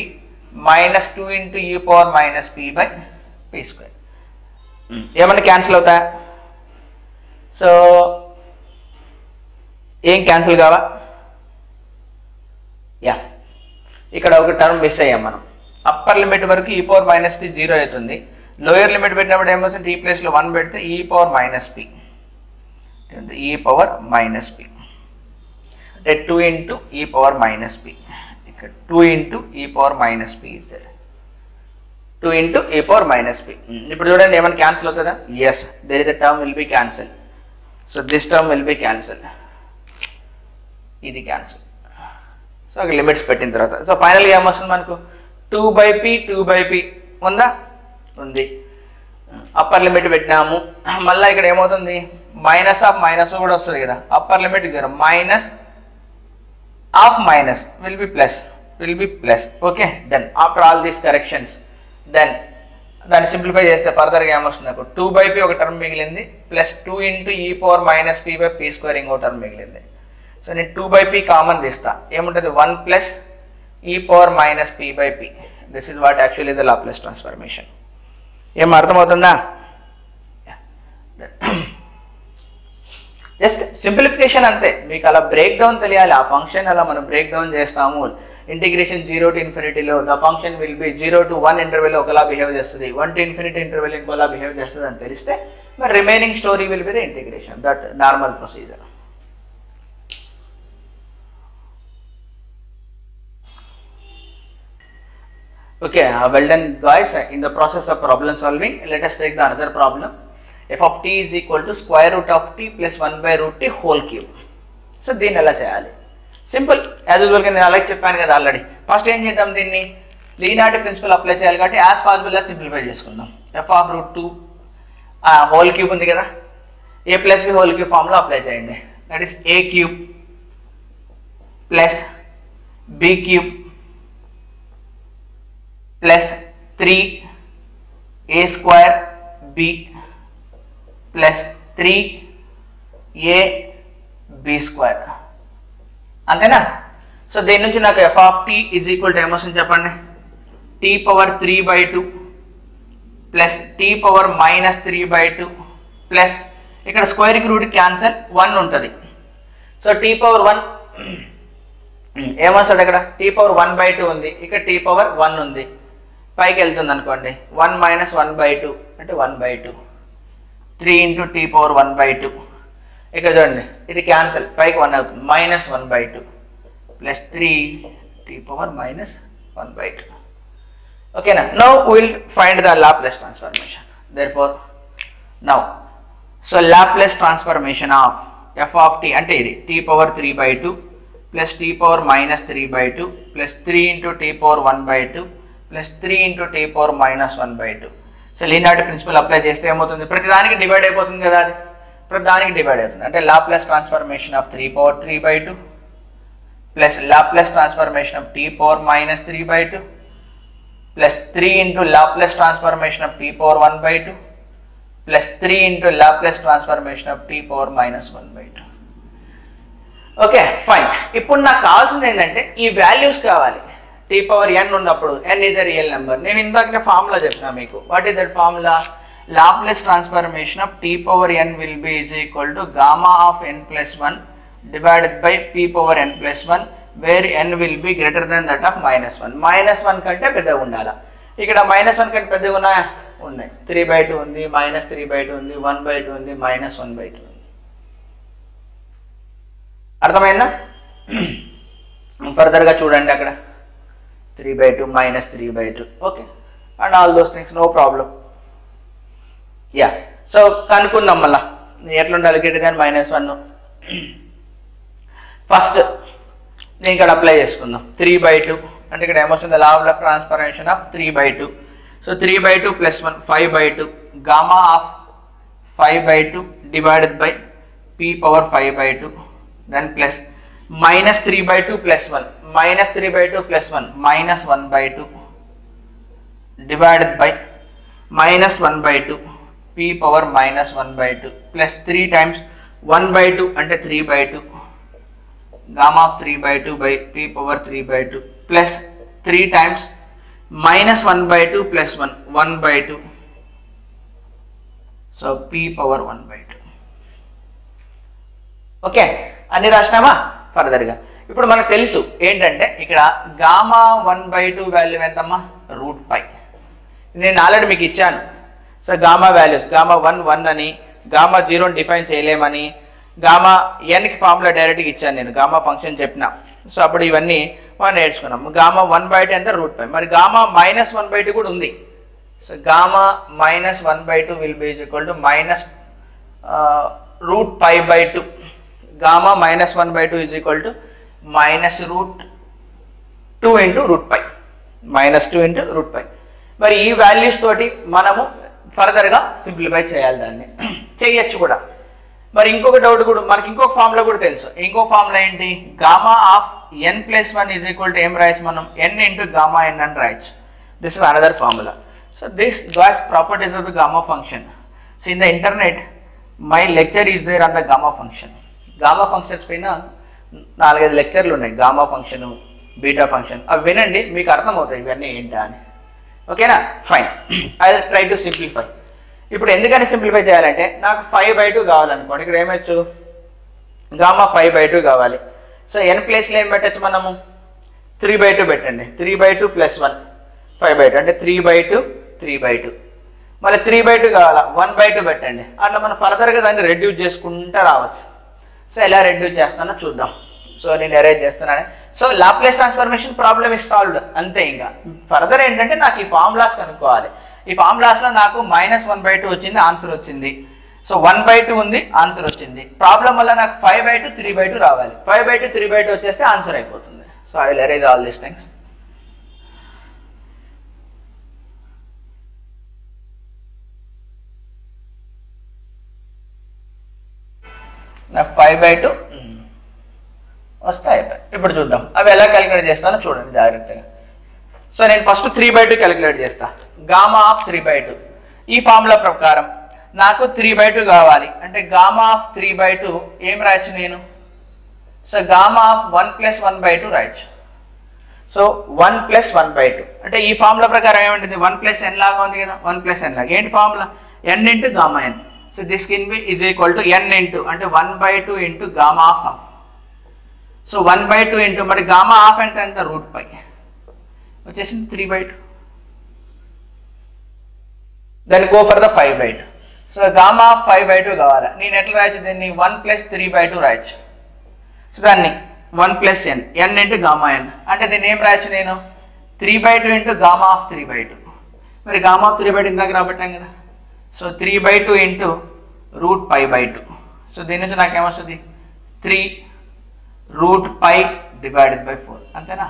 minus 2 into e power minus p by p square. ఏమన్నా cancel అవుతాయా, సో ఏం క్యాన్సిల్ కావా, యా ఇక్కడ ఒక టర్మ్ మిస్ అయ్యాం మనం. అప్పర్ లిమిట్ వరకు e పవర్ మైనస్ t 0 అవుతుంది, లోయర్ లిమిట్ పెట్టినప్పుడు ఏమవుతుంది, t ప్లేస్ లో 1 పెడితే e power minus p, e power minus p అంటే 2 into e power minus p, 2 into e power minus p is there, 2 into e power minus p. ఇప్పుడు చూడండి ఏమైనా cancel అవుతుందా, yes, there is a term will be cancel, so this term will be cancel, ఇది cancel. So limits పెట్టిన తర్వాత so ఫైనల్గా ఏమొస్తుంది మనకు, 2 బై p 2 బై p ఉందా, ఉంది. అప్పర్ లిమిట్ పెట్టినాము, మళ్ళీ ఇక్కడ ఏమవుతుంది, మైనస్ ఆఫ్ మైనస్ కూడా వస్తుంది కదా, upper limit 0, minus of minus will be plus, okay. Then after all these corrections, then దాన్ని సింప్లిఫై చేస్తే ఫర్దర్ గా ఏమొస్తుంది నాకు, 2 బై p ఒక టర్మ్ మిగిలింది, plus 2 into e power minus p by p square ఇంకో టర్మ్ మిగిలింది. సో నేను 2 బై p కామన్ తీస్తా, ఏముంటుంది, 1 plus e power minus p by p. This is what actually the Laplace transformation. ఏం అర్థమవుతుందా, just simplification అంతే. మీకు అలా బ్రేక్ డౌన్ తెలియాలి, ఆ ఫంక్షన్ అలా మనం బ్రేక్ డౌన్ చేస్తాము. ఇంటిగ్రేషన్ 0 to ఇన్ఫినిటీలో the function will be 0 to 1 interval ఒకలా బిహేవ్ చేస్తుంది, 1 to ఇన్ఫినిటీ ఇంటర్వెల్ ఇంకోలా బిహేవ్ చేస్తుంది అని తెలిస్తే మరి remaining story will be the integration, that normal procedure. Okay, well done guys. In the process of problem solving, let us take the another problem. F of t is equal to square root of t plus 1 by root t whole cube. So దీన్ని ఎలా చేయాలి, simple as usual గా నేను అలాగే చెప్పాను కదా already. First ఏం చేద్దాం, దీన్ని లీనార్డ్ ప్రిన్సిపల్ అప్లై చేయాలి కాబట్టి యాజ్ పాసిబుల్ గా సింప్లిఫై చేసుకుందాం. f of root 2 whole cube ఉంది కదా, a plus b whole cube form లో అప్లై చేయండి. That is a cube plus b cube plus 3 a square b plus 3a b square అంతేనా. So దీని నుంచి నాకు f of t is equal to ఏమొస్తుంది చెప్పండి, t power 3/2 plus t power minus 3/2 plus ఇక్కడ square కి route cancel 1 ఉంటుంది. So t power 1 ఏమొస్తుంది, అక్కడ t power 1/2 ఉంది, ఇక్కడ t power 1 ఉంది, పైకి వెళ్తుంది అనుకోండి 1 minus 1/2 అంటే 1/2, 3 into t power 1/2 ఇక్కడ చూడండి ఇది క్యాన్సల్ పైకి 1 అవుతుంది, minus 1/2 plus 3 t power minus 1/2. ఓకేనా. Now will find the Laplace transformation. therefore now so Laplace transformation of f of t అంటే ఇది t power 3/2 plus t power minus 3/2 plus 3 into t power 1/2 plus 3 into t power minus 1/2. So linearity principal apply చేస్తే ఏమవుతుంది, ప్రతిదానికి divide అయిపోతుంది కదా, అది ప్రతిదానికి divide అవుతుంది. అంటే Laplace transformation of 3 power 3/2 plus Laplace transformation of t power minus 3/2 plus 3 into Laplace transformation of t power 1/2 plus 3 into Laplace transformation of t power minus 1/2. Okay fine. ఇప్పుడు నాకు కావాల్సింది ఏంటంటే ఈ వాల్యూస్ కావాలి. t power n ఉన్నప్పుడు n is a real number. నేను ఇందాక formula చెప్పినా మీకు. What is that formula, Laplace transformation of t power n will be is equal to gamma of n plus 1 divided by p power n plus 1 where n will be greater than that of minus 1. Minus 1 కంటే పెద్దగా ఉండాలి. ఇక్కడ minus 1 కంటే పెద్దగా ఉన్నాయా, ఉన్నాయి. 3/2 ఉంది, minus 3/2 ఉంది, 1/2 ఉంది, మైనస్ 1/2 ఉంది. అర్థమైందా. ఫర్దర్ గా చూడండి అక్కడ 3/2 minus 3/2. Okay, and all those things no problem. Yeah, so కనుక్కుందాం మళ్ళా ఎట్లా ఉండాలి, గ్రేటర్ దాన్ మైనస్ 1. ఫస్ట్ నేను ఇక్కడ అప్లై చేసుకుందాం 3/2 అంటే ఇక్కడ ఏమొస్తుంది, లా of transformation of 3/2. So 3/2 plus 1 5/2 gamma of 5/2 divided by p power 5/2 then plus minus 3/2 plus 1 minus 3/2 plus 1 minus 1/2 divided by minus 1/2 p power minus 1/2 plus 3 times 1/2 అంటే 3/2 gamma of 3/2 by p power 3/2 plus 3 times minus 1/2 plus 1 1/2 so p power 1/2. Okay, అన్ని రాసినామా. Further గా ఇప్పుడు మనకు తెలుసు ఏంటంటే ఇక్కడ gamma 1/2 value ఎంతమ్మా, √π. నేను ఆల్రెడీ మీకు ఇచ్చాను. సో గామా వాల్యూస్ గామా 1 1 అని, గామా 0 డిఫైన్ చేయలేమని, గామా n కి ఫార్ములా డైరెక్ట్గా ఇచ్చాను నేను, గామా ఫంక్షన్ చెప్పిన. సో అప్పుడు ఇవన్నీ మనం నేర్చుకున్నాం. గామా 1/2 ఎంత, √π. మరి గామా మైనస్ 1/2 కూడా ఉంది. So gamma minus 1/2 will be equal to minus √π/2. gamma minus 1/2 is equal to minus √2 into √π, minus 2 into √π. మరి ఈ వాల్యూస్ తోటి మనము ఫర్దర్ గా సింప్లిఫై చేయాలి, దాన్ని చేయొచ్చు కూడా. మరి ఇంకొక డౌట్ కూడా మనకి, ఇంకొక ఫార్ములా కూడా తెలుసు. ఇంకో ఫార్ములా ఏంటి, gamma of n plus 1 is equal to ఏం రాయొచ్చు మనం, n into gamma n అని రాయొచ్చు. This is another formula. So this goes properties of the gamma function. So in the internet my lecture is there on the gamma function. Gamma functions పైన 4-5 లెక్చర్లు ఉన్నాయి, gamma function, beta function. అవి వినండి, మీకు అర్థమవుతాయి ఇవన్నీ ఏంటా అని. ఓకేనా, fine. I will try to simplify. ఇప్పుడు ఎందుకని సింప్లిఫై చేయాలంటే నాకు 5/2 కావాలనుకోండి. ఇక్కడ ఏమొచ్చు, గామా 5/2 కావాలి. సో n ప్లేస్లో ఏం పెట్టచ్చు మనము, 3/2 పెట్టండి. 3/2 ప్లస్ 1 5/2 అంటే 3/2 3/2. మళ్ళీ 3/2 కావాలా, 1/2 పెట్టండి. అట్లా మనం ఫర్దర్గా దాన్ని రెడ్యూస్ చేసుకుంటూ రావచ్చు. సో ఎలా రెడ్యూస్ చేస్తానో చూద్దాం. సో నేను అరేంజ్ చేస్తున్నాను. So Laplace transformation problem is solved, అంతే. ఇంకా ఫర్దర్ ఏంటంటే నాకు ఈ ఫార్ములాస్ కనుక్కోవాలి. ఈ ఫార్ములాస్ లో నాకు -1/2 వచ్చింది, ఆన్సర్ వచ్చింది. సో 1/2 ఉంది, ఆన్సర్ వచ్చింది. ప్రాబ్లం వల్ల నాకు 5/2 3/2 రావాలి. 5/2 3/2 వచ్చేస్తే ఆన్సర్ అయిపోతుంది. So I will arrange all these things. నాకు 5/2 వస్తాయి. ఇప్పుడు చూద్దాం అవి ఎలా క్యాలిక్యులేట్ చేస్తానో చూడండి జాగ్రత్తగా. సో నేను ఫస్ట్ 3/2 క్యాలిక్యులేట్ చేస్తా. గామా ఆఫ్ 3/2 ఈ ఫార్ములా ప్రకారం నాకు 3/2 కావాలి అంటే గామా ఆఫ్ 3/2 ఏం రాయొచ్చు నేను? సో గామా ఆఫ్ 1 + 1/2 రాయొచ్చు. సో 1 + 1/2 అంటే ఈ ఫార్ములా ప్రకారం ఏమంటుంది? 1 + n లాగా ఉంది కదా, 1 + n లాగా. ఏంటి ఫార్ములా? n × gamma n. So this can be is equal to n into అంటే 1/2 into gamma of half. So 1/2 into మరి గామా ఆఫ్ అంటే ఎంత? √π వచ్చేసింది 3/2. Then go for the 5/2. So gamma of 5/2 కావాలా? నేను ఎట్లా రాయొచ్చు దీన్ని? 1 + 3/2 రాయొచ్చు. సో దాన్ని 1 + n × గామా n అంటే దీన్ని ఏం రాయొచ్చు నేను? 3/2 ఇంటూ గామా ఆఫ్ 3/2. మరి గామా ఆఫ్ 3/2 ఇందాక రాబట్టాం కదా. So 3/2 into √π/2. సో దీని నుంచి నాకేమొస్తుంది? 3√π / 4 అంతేనా?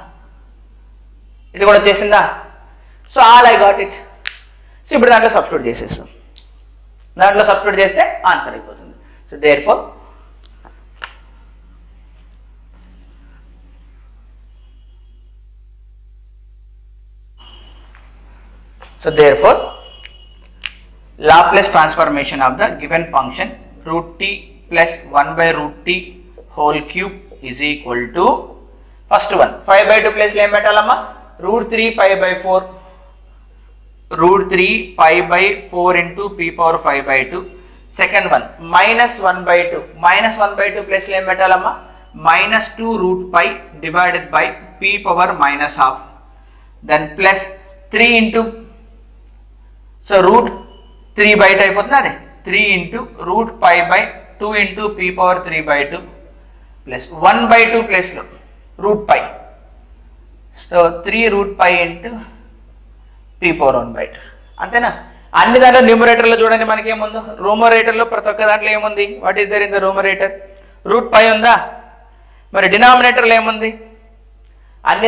ఇది కూడా వచ్చేసిందా? So all I got it. So ఇప్పుడు దాంట్లో సబ్స్టిట్యూట్ చేసేస్తాం. దాంట్లో సబ్స్టిట్యూట్ చేస్తే ఆన్సర్ అయిపోతుంది. So therefore Laplace transformation of the given function √t plus 1/√t whole cube is equal to first one 5/2 place lo em pettalama √3π/4 √3π/4 into p power 5/2. Second one -1/2 place lo em pettalama -2√π divided by p power -half. Then plus 3 into so √3/2 అయిపోతుంది అదే 3 into √π/2 into p power 3/2 plus 1/2 place లో √π. So 3√π into p power 1/2 అంతేనా? అన్ని దాంట్లో numerator లో చూడండి మనకి ఏముందో. న్యూమరేటర్ లో ప్రతి ఒక్క దాంట్లో ఏముంది? What is there in the numerator? √π ఉందా? మరి డినామినేటర్ లో ఏముంది? అన్ని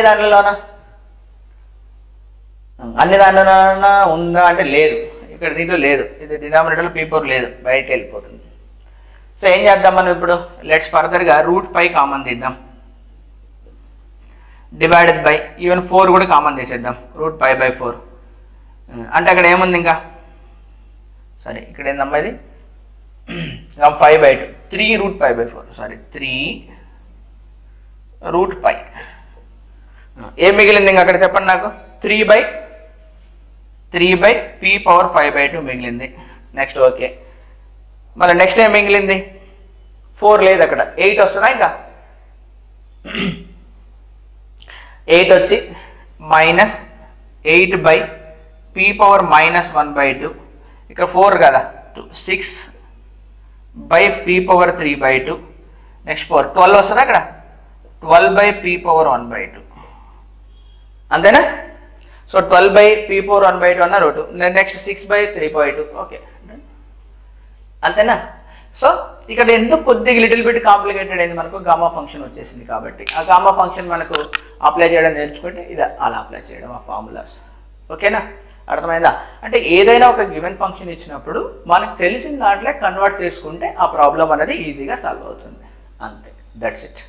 దాంట్లోనా ఉందా అంటే లేదు. ఇక్కడ దీంట్లో లేదు. ఇది డినామినేటర్ లో p power లేదు, బయటకి వెళ్ళిపోతుంది. సో ఏం చేద్దాం మనం ఇప్పుడు? లెట్స్ ఫర్దర్ గా √π కామన్ తీద్దాం. డివైడెడ్ బై ఈవెన్ 4 కూడా కామన్ తీసేద్దాం. √π/4 అంటే అక్కడ ఏముంది ఇంకా? సరే ఇక్కడ ఏందమ్మా ఇది? 5/2 3√π/4 సారీ 3√π. ఏం మిగిలింది ఇంకా అక్కడ చెప్పండి నాకు? 3/p power 5/2 మిగిలింది. Next okay. మళ్ళీ నెక్స్ట్ ఏం మిగిలింది? 4 లేదు అక్కడ. 8 వస్తుందా ఇంకా? 8 వచ్చి -8/p power -1/2. ఇక్కడ 4 కదా 6/p power 3/2. నెక్స్ట్ 4 12 వస్తుందా అక్కడ? 12/p power 1/2 అంతేనా? సో 12/p power 1/2 అన్న రూట్. నెక్స్ట్ 6/3/2 ఓకే అంతేనా? సో ఇక్కడ ఎందుకు కొద్దిగా లిటిల్ బిట్ కాంప్లికేటెడ్ అయింది మనకు? గామా ఫంక్షన్ వచ్చేసింది కాబట్టి ఆ గామా ఫంక్షన్ మనకు అప్లై చేయడం నేర్చుకుంటే ఇది అలా అప్లై చేయడం ఆ ఫార్ములాస్. ఓకేనా? అర్థమైందా? అంటే ఏదైనా ఒక గివెన్ ఫంక్షన్ ఇచ్చినప్పుడు మనకు తెలిసిన దాంట్లో కన్వర్ట్ చేసుకుంటే ఆ ప్రాబ్లం అనేది ఈజీగా సాల్వ్ అవుతుంది. అంతే, దట్స్ ఇట్.